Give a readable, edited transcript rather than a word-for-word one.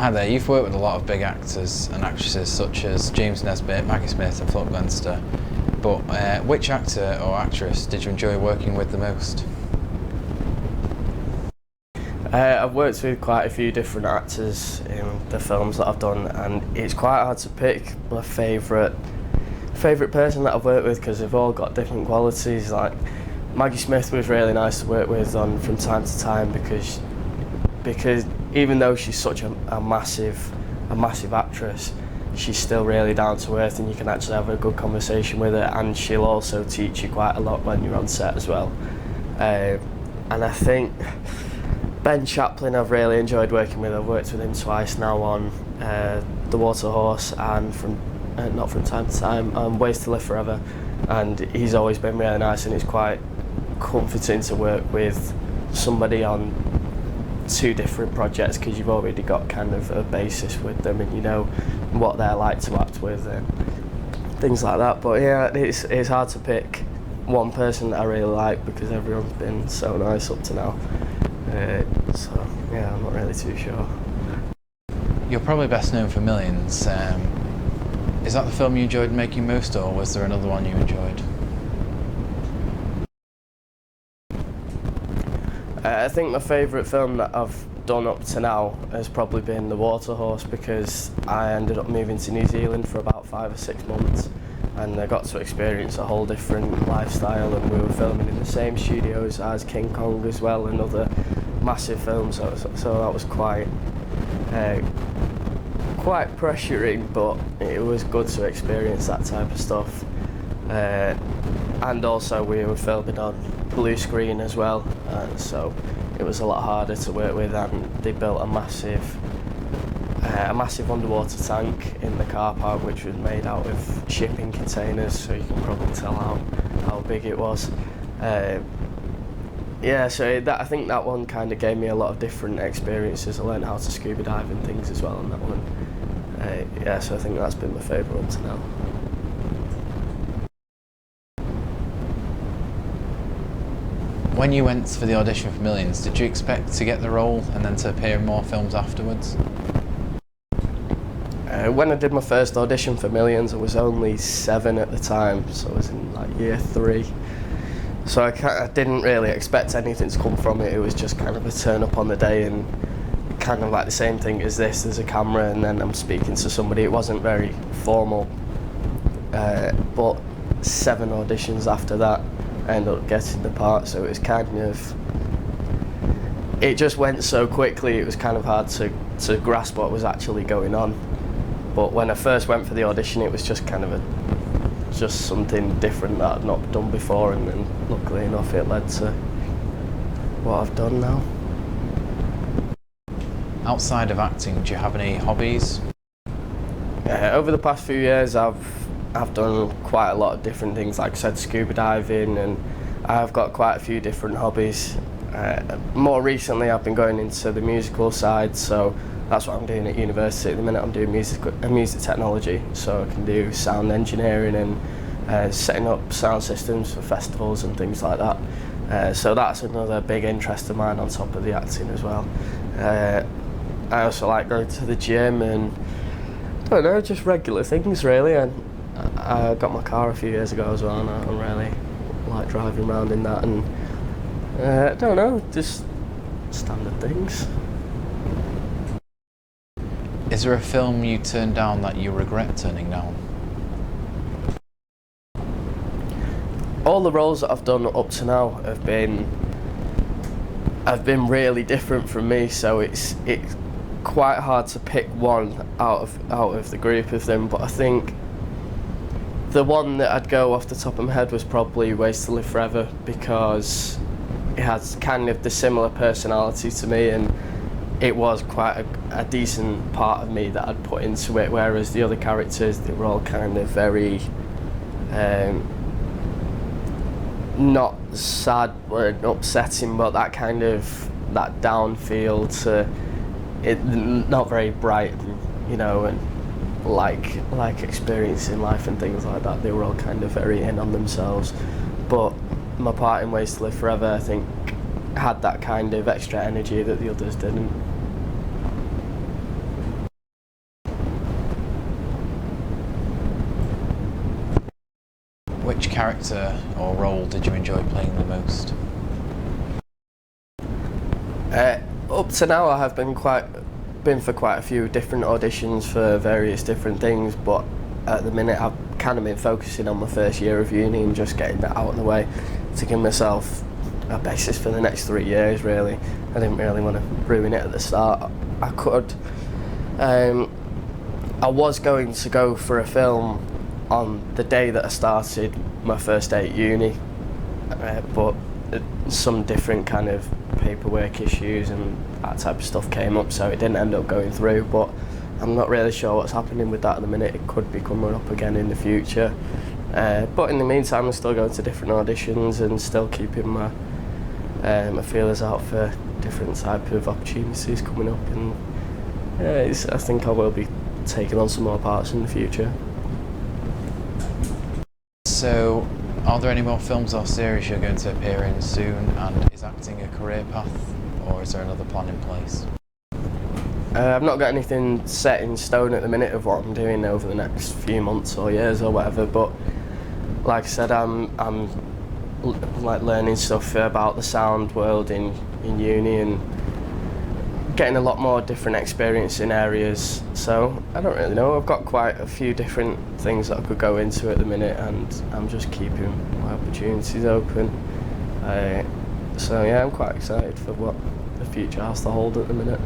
Hi there, you've worked with a lot of big actors and actresses such as James Nesbitt, Maggie Smith and Flop Glenster, but which actor or actress did you enjoy working with the most? I've worked with quite a few different actors in the films that I've done, and it's quite hard to pick my favourite person that I've worked with because they've all got different qualities. Like Maggie Smith was really nice to work with from time to time because even though she's such a massive actress, she's still really down to earth, and you can actually have a good conversation with her, and she'll also teach you quite a lot when you're on set as well. And I think Ben Chaplin I've really enjoyed working with. I've worked with him twice now on The Water Horse and not from time to time on Ways to Live Forever, and he's always been really nice, and it's quite comforting to work with somebody on two different projects because you've already got kind of a basis with them and you know what they're like to act with and things like that. But yeah, it's hard to pick one person that I really like because everyone's been so nice up to now. So yeah, I'm not really too sure. You're probably best known for Millions. Is that the film you enjoyed making most, or was there another one you enjoyed? I think my favourite film that I've done up to now has probably been The Water Horse because I ended up moving to New Zealand for about 5 or 6 months and I got to experience a whole different lifestyle, and we were filming in the same studios as King Kong as well and other massive films, so that was quite pressuring, but it was good to experience that type of stuff. And also we were filming on blue screen as well, so it was a lot harder to work with, and they built a massive underwater tank in the car park which was made out of shipping containers, so you can probably tell how big it was. Yeah, so I think that one kind of gave me a lot of different experiences. I learned how to scuba dive and things as well on that one. Yeah, so I think that's been my favourite up to now. When you went for the audition for Millions, did you expect to get the role and then to appear in more films afterwards? When I did my first audition for Millions, I was only 7 at the time, so I was in like year 3. So I didn't really expect anything to come from it. It was just kind of a turn up on the day, and kind of like the same thing as this. There's a camera and then I'm speaking to somebody. It wasn't very formal, but 7 auditions after that, I ended up getting the part, so it was kind of, it just went so quickly, it was kind of hard to grasp what was actually going on. But when I first went for the audition, it was just kind of just something different that I'd not done before, and then luckily enough it led to what I've done now. Outside of acting, do you have any hobbies? Over the past few years I've done quite a lot of different things, like I said, scuba diving, and I've got quite a few different hobbies. More recently I've been going into the musical side, so that's what I'm doing at university. At the minute I'm doing music technology, so I can do sound engineering and setting up sound systems for festivals and things like that. So that's another big interest of mine on top of the acting as well. I also like going to the gym and I don't know, just regular things really. And I got my car a few years ago as well, and I really like driving around in that, and I don't know, just standard things. Is there a film you turned down that you regret turning down? All the roles that I've done up to now have been really different from me, so it's quite hard to pick one out of the group of them. But I think the one that I'd go off the top of my head was probably Ways to Live Forever, because it has kind of the similar personality to me, and it was quite a decent part of me that I'd put into it, whereas the other characters, they were all kind of very not sad or upsetting, but that down feel to it, not very bright, you know, and like experiencing life and things like that. They were all kind of very in on themselves. But my part in Ways to Live Forever, I think, had that kind of extra energy that the others didn't. Which character or role did you enjoy playing the most? Up to now, I have been for quite a few different auditions for various different things, but at the minute I've kind of been focusing on my first year of uni and just getting that out of the way to give myself a basis for the next 3 years. Really, I didn't really want to ruin it at the start. I was going to go for a film on the day that I started my first day at uni, but some different kind of paperwork issues and that type of stuff came up, so it didn't end up going through. But I'm not really sure what's happening with that at the minute. It could be coming up again in the future. But in the meantime, I'm still going to different auditions and still keeping my feelers out for different type of opportunities coming up. And I think I will be taking on some more parts in the future. So, are there any more films or series you're going to appear in soon, and is acting a career path, or is there another plan in place? I've not got anything set in stone at the minute of what I'm doing over the next few months or years or whatever, but like I said, I'm like learning stuff about the sound world in uni and getting a lot more different experience in areas, so I don't really know. I've got quite a few different things that I could go into at the minute, and I'm just keeping my opportunities open. So yeah, I'm quite excited for what the future has to hold at the minute.